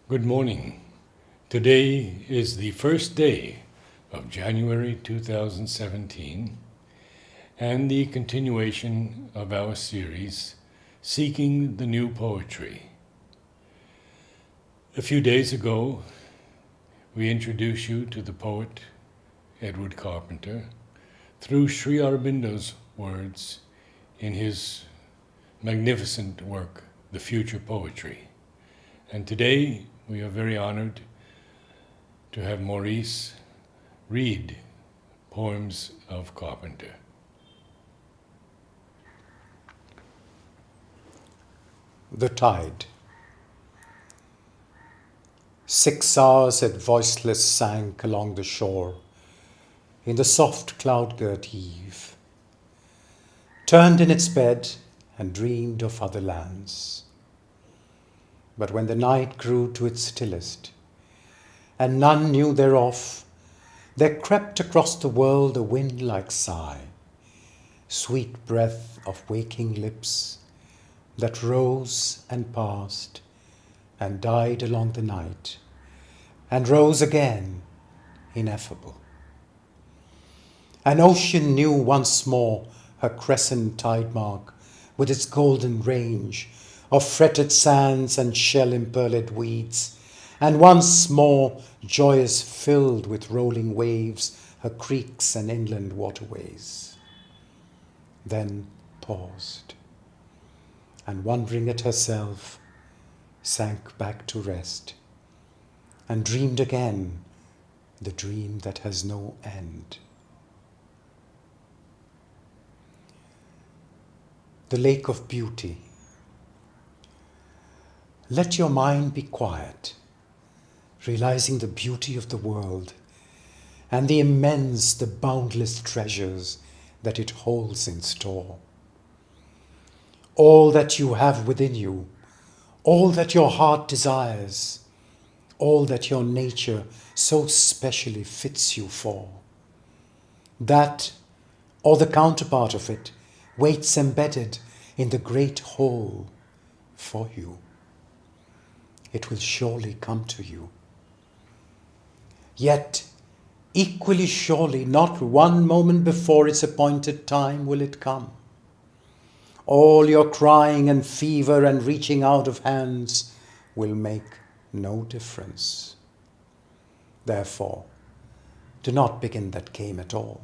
Good morning. Today is the first day of January 2017 and the continuation of our series, Seeking the New Poetry. A few days ago, we introduced you to the poet Edward Carpenter through Sri Aurobindo's words in his magnificent work, The Future Poetry. And today, we are very honored to have Maurice read poems of Carpenter. The Tide. 6 hours it voiceless sank along the shore in the soft cloud-girt eve, turned in its bed and dreamed of other lands. But when the night grew to its stillest, and none knew thereof, there crept across the world a wind-like sigh, sweet breath of waking lips, that rose and passed and died along the night, and rose again, ineffable. An ocean knew once more her crescent tide mark, with its golden range of fretted sands and shell-impearled weeds, and once more joyous filled with rolling waves her creeks and inland waterways. Then paused, and wondering at herself, sank back to rest, and dreamed again the dream that has no end. The Lake of Beauty. Let your mind be quiet, realizing the beauty of the world and the immense, the boundless treasures that it holds in store. All that you have within you, all that your heart desires, all that your nature so specially fits you for. That, or the counterpart of it, waits embedded in the great whole for you. It will surely come to you. Yet, equally surely, not one moment before its appointed time will it come. All your crying and fever and reaching out of hands will make no difference. Therefore, do not begin that game at all.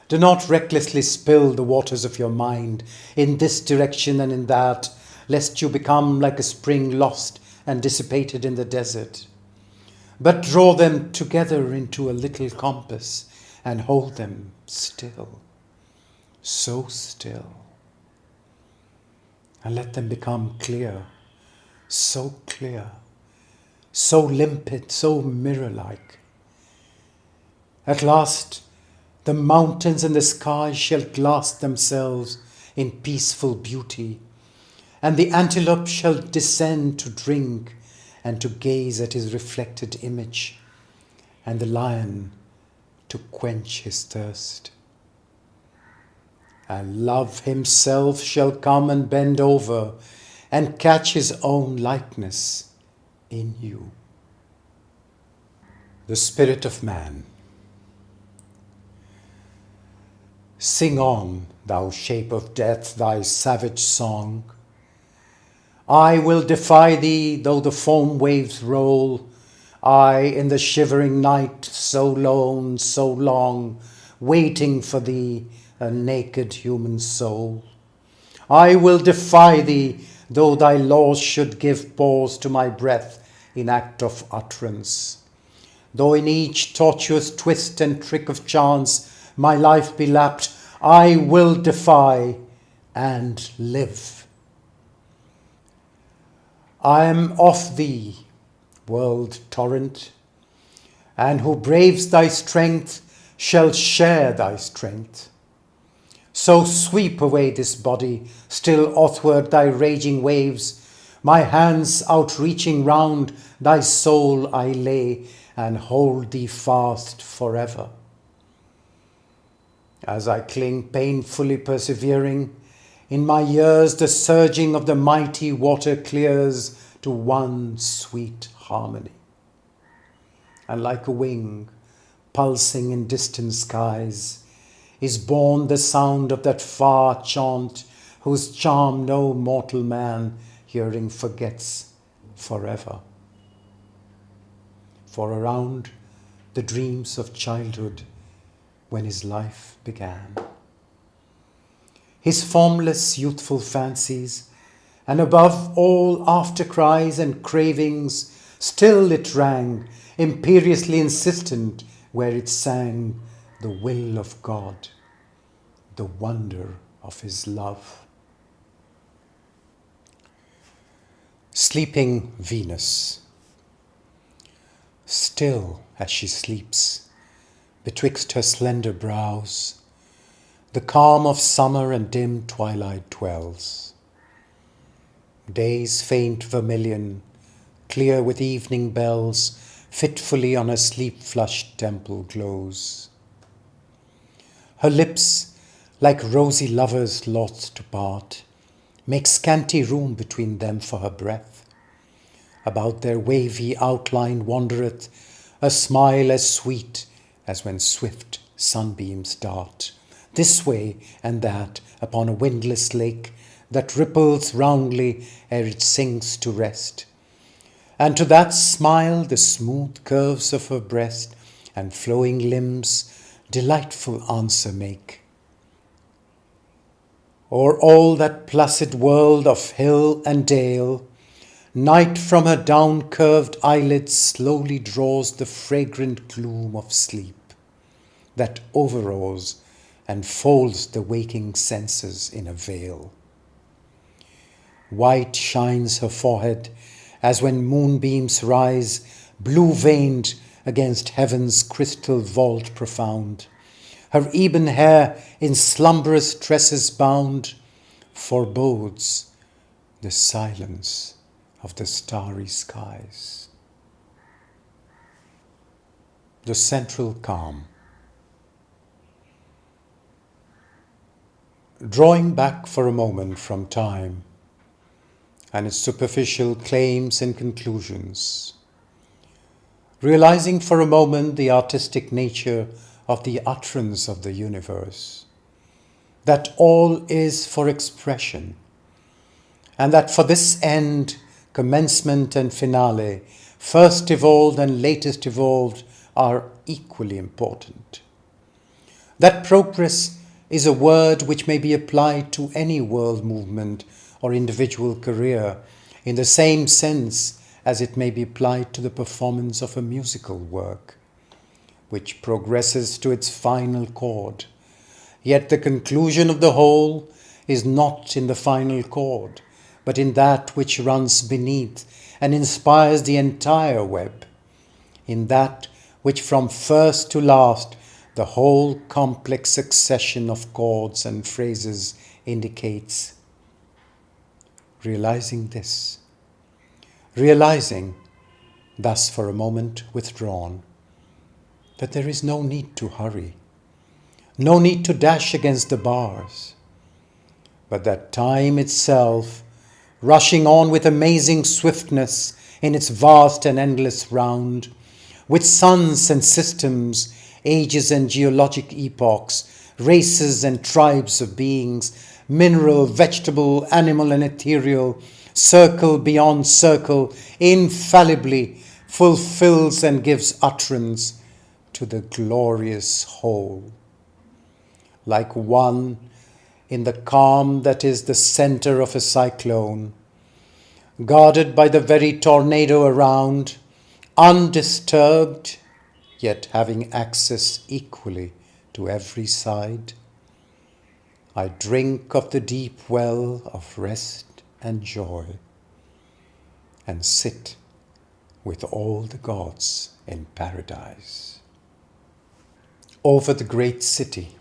Do not recklessly spill the waters of your mind in this direction and in that, lest you become like a spring lost and dissipated in the desert. But draw them together into a little compass and hold them still, so still. And let them become clear, so limpid, so mirror-like. At last, the mountains and the sky shall clasp themselves in peaceful beauty, and the antelope shall descend to drink and to gaze at his reflected image, and the lion to quench his thirst. And love himself shall come and bend over and catch his own likeness in you. The Spirit of Man. Sing on, thou shape of death, thy savage song. I will defy thee, though the foam waves roll. I, in the shivering night, so lone, so long, waiting for thee, a naked human soul. I will defy thee, though thy laws should give pause to my breath in act of utterance. Though in each tortuous twist and trick of chance my life be lapped, I will defy and live. I am of thee, world torrent, and who braves thy strength shall share thy strength. So sweep away this body, still athwart thy raging waves. My hands outreaching round thy soul I lay, and hold thee fast forever. As I cling painfully persevering, in my ears the surging of the mighty water clears to one sweet harmony. And like a wing pulsing in distant skies is born the sound of that far chant whose charm no mortal man hearing forgets forever. For around the dreams of childhood when his life began, his formless youthful fancies, and above all after cries and cravings, still it rang, imperiously insistent, where it sang the will of God, the wonder of his love. Sleeping Venus, still as she sleeps, betwixt her slender brows, the calm of summer and dim twilight dwells. Day's faint vermilion, clear with evening bells, fitfully on her sleep-flushed temple glows. Her lips, like rosy lovers loth to part, make scanty room between them for her breath. About their wavy outline wandereth a smile as sweet as when swift sunbeams dart this way and that upon a windless lake that ripples roundly ere it sinks to rest. And to that smile the smooth curves of her breast and flowing limbs delightful answer make. O'er all that placid world of hill and dale, night from her down-curved eyelids slowly draws the fragrant gloom of sleep that overawes and folds the waking senses in a veil. White shines her forehead as when moonbeams rise, blue-veined against heaven's crystal vault profound. Her ebon hair in slumberous tresses bound forebodes the silence of the starry skies. The central calm. Drawing back for a moment from time and its superficial claims and conclusions, realizing for a moment the artistic nature of the utterance of the universe, that all is for expression, and that for this end, commencement and finale, first evolved and latest evolved, are equally important. That progress is a word which may be applied to any world movement or individual career in the same sense as it may be applied to the performance of a musical work, which progresses to its final chord. Yet the conclusion of the whole is not in the final chord, but in that which runs beneath and inspires the entire web, in that which from first to last the whole complex succession of chords and phrases indicates. Realizing this, realizing, thus for a moment withdrawn, that there is no need to hurry, no need to dash against the bars, but that time itself, rushing on with amazing swiftness in its vast and endless round, with suns and systems, ages and geologic epochs, races and tribes of beings, mineral, vegetable, animal and ethereal, circle beyond circle, infallibly fulfills and gives utterance to the glorious whole. Like one in the calm that is the center of a cyclone, guarded by the very tornado around, undisturbed, yet having access equally to every side, I drink of the deep well of rest and joy, and sit with all the gods in paradise. Over the great city.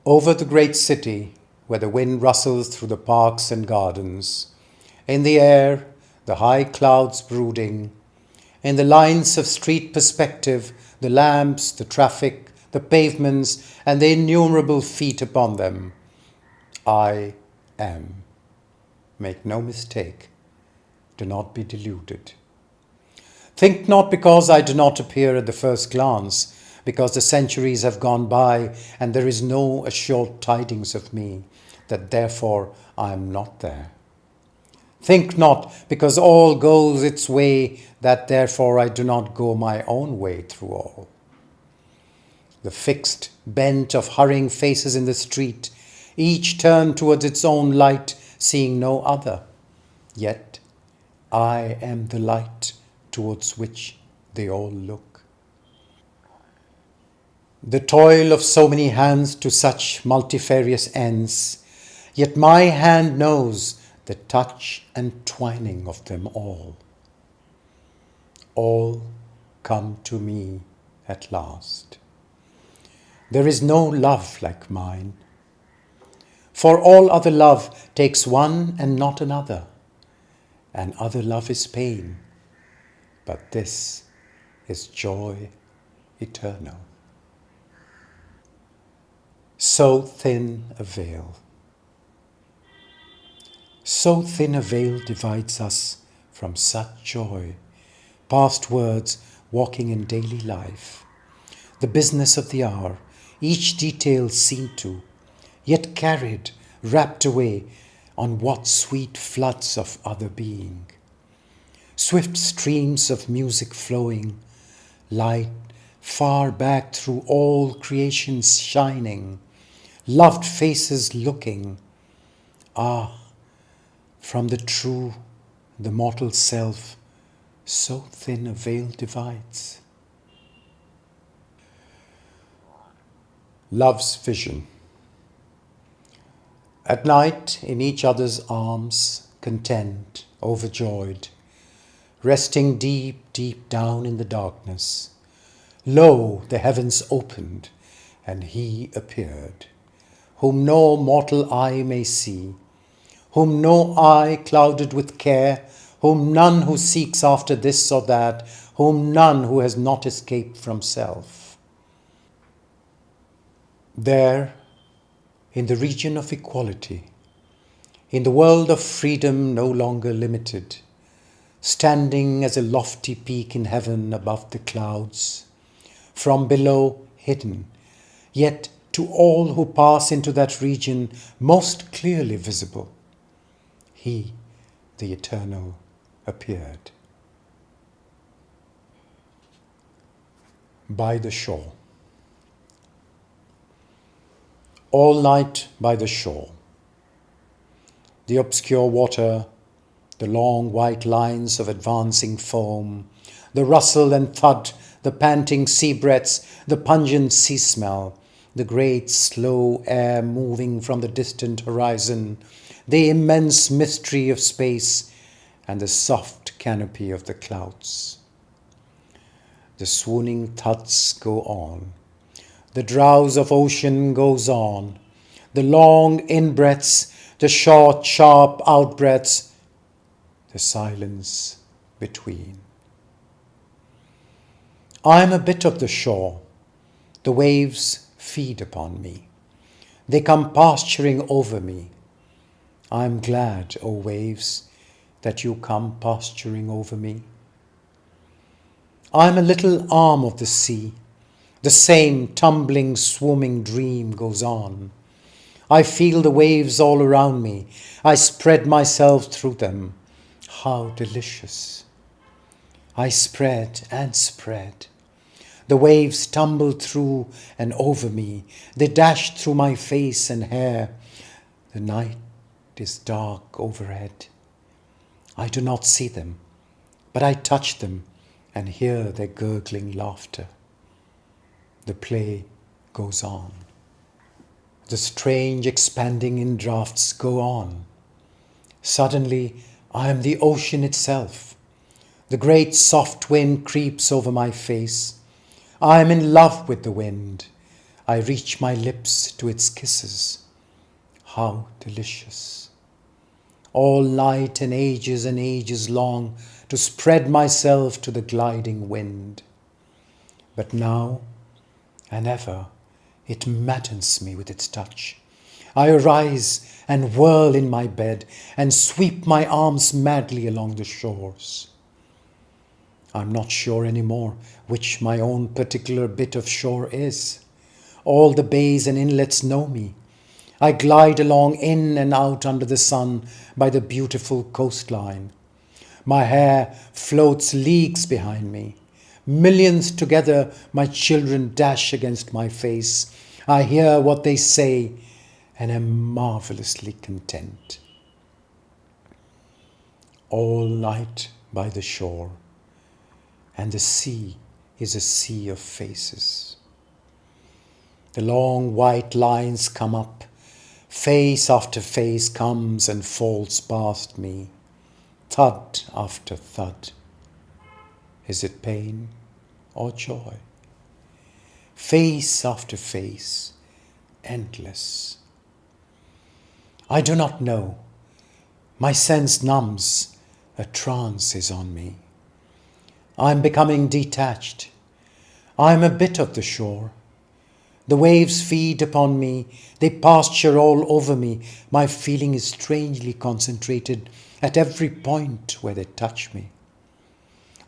Over the great city, where the wind rustles through the parks and gardens, in the air, the high clouds brooding, in the lines of street perspective, the lamps, the traffic, the pavements, and the innumerable feet upon them, I am make no mistake, do not be deluded. Think not because I do not appear at the first glance, because the centuries have gone by and there is no assured tidings of me, that therefore I am not there. Think not because all goes its way, that therefore I do not go my own way through all. The fixed bent of hurrying faces in the street, each turned towards its own light, seeing no other. Yet I am the light towards which they all look. The toil of so many hands to such multifarious ends, yet my hand knows the touch and twining of them all. All come to me at last. There is no love like mine, for all other love takes one and not another, and other love is pain, but this is joy eternal. So thin a veil. So thin a veil divides us from such joy, past words walking in daily life, the business of the hour, each detail seen to, yet carried, wrapped away on what sweet floods of other being. Swift streams of music flowing, light far back through all creation's shining, loved faces looking, ah, from the true, the mortal self, so thin a veil divides. Love's vision. At night, in each other's arms, content, overjoyed, resting deep, deep down in the darkness, lo, the heavens opened, and he appeared, whom no mortal eye may see, whom no eye clouded with care, whom none who seeks after this or that, whom none who has not escaped from self. There, in the region of equality, in the world of freedom no longer limited, standing as a lofty peak in heaven above the clouds, from below hidden, yet to all who pass into that region most clearly visible, he, the Eternal, appeared. By the shore. All night by the shore. The obscure water, the long white lines of advancing foam, the rustle and thud, the panting sea breaths, the pungent sea smell, the great slow air moving from the distant horizon, the immense mystery of space, and the soft canopy of the clouds. The swooning thuds go on. The drowse of ocean goes on. The long in-breaths, the short, sharp out-breaths, the silence between. I am a bit of the shore. The waves feed upon me. They come pasturing over me. I am glad, O waves, that you come pasturing over me. I am a little arm of the sea. The same tumbling, swarming dream goes on. I feel the waves all around me. I spread myself through them. How delicious. I spread and spread. The waves tumble through and over me. They dash through my face and hair. The night is dark overhead. I do not see them, but I touch them and hear their gurgling laughter. The play goes on. The strange expanding in draughts go on. Suddenly, I am the ocean itself. The great soft wind creeps over my face. I am in love with the wind. I reach my lips to its kisses. How delicious. All night and ages long to spread myself to the gliding wind. But now and ever it maddens me with its touch. I arise and whirl in my bed and sweep my arms madly along the shores. I'm not sure anymore which my own particular bit of shore is. All the bays and inlets know me. I glide along in and out under the sun by the beautiful coastline. My hair floats leagues behind me. Millions together my children dash against my face. I hear what they say and am marvelously content. All night by the shore, and the sea is a sea of faces. The long white lines come up, face after face comes and falls past me, thud after thud. Is it pain or joy? Face after face, endless. I do not know. My sense numbs, a trance is on me. I'm becoming detached. I'm a bit of the shore. The waves feed upon me. They pasture all over me. My feeling is strangely concentrated at every point where they touch me.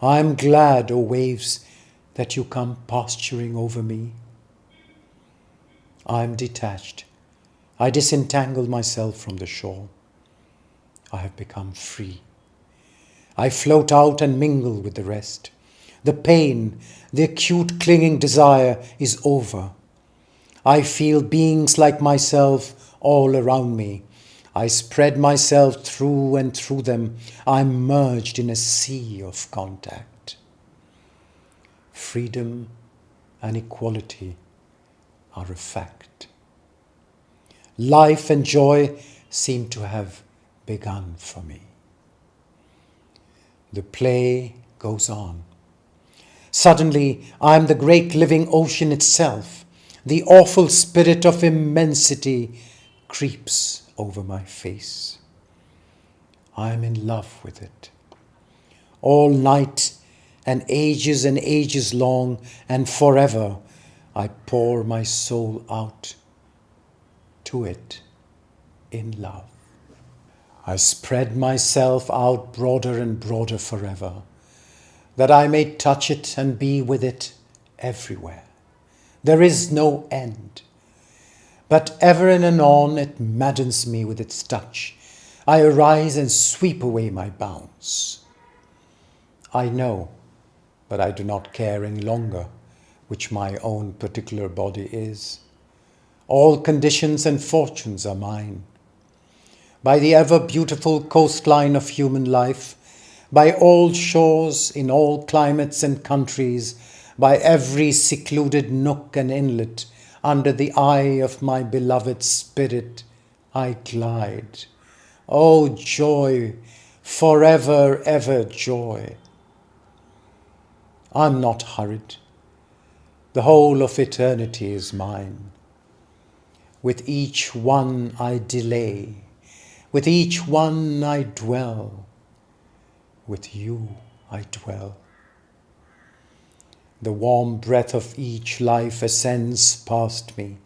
I am glad, O waves, that you come pasturing over me. I am detached. I disentangle myself from the shore. I have become free. I float out and mingle with the rest. The pain, the acute clinging desire is over. I feel beings like myself all around me. I spread myself through and through them. I'm merged in a sea of contact. Freedom and equality are a fact. Life and joy seem to have begun for me. The play goes on. Suddenly, I am the great living ocean itself. The awful spirit of immensity creeps over my face. I am in love with it. All night and ages long and forever, I pour my soul out to it in love. I spread myself out broader and broader forever, that I may touch it and be with it everywhere. There is no end. But ever and anon it maddens me with its touch. I arise and sweep away my bounds. I know, but I do not care any longer which my own particular body is. All conditions and fortunes are mine. By the ever beautiful coastline of human life, by all shores in all climates and countries, by every secluded nook and inlet, under the eye of my beloved spirit, I glide. Oh, joy, forever, ever joy. I'm not hurried. The whole of eternity is mine. With each one I delay. With each one I dwell. With you I dwell. The warm breath of each life ascends past me.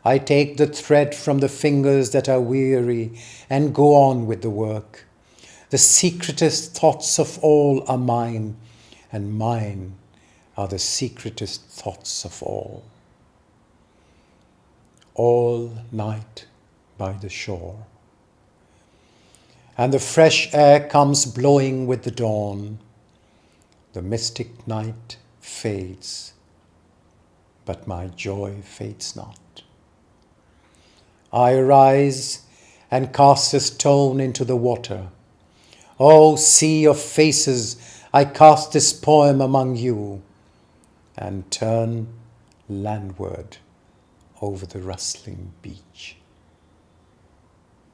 I take the thread from the fingers that are weary and go on with the work. The secretest thoughts of all are mine, and mine are the secretest thoughts of all. All night by the shore. And the fresh air comes blowing with the dawn. The mystic night fades, but my joy fades not. I arise and cast a stone into the water. O sea of faces, I cast this poem among you and turn landward over the rustling beach.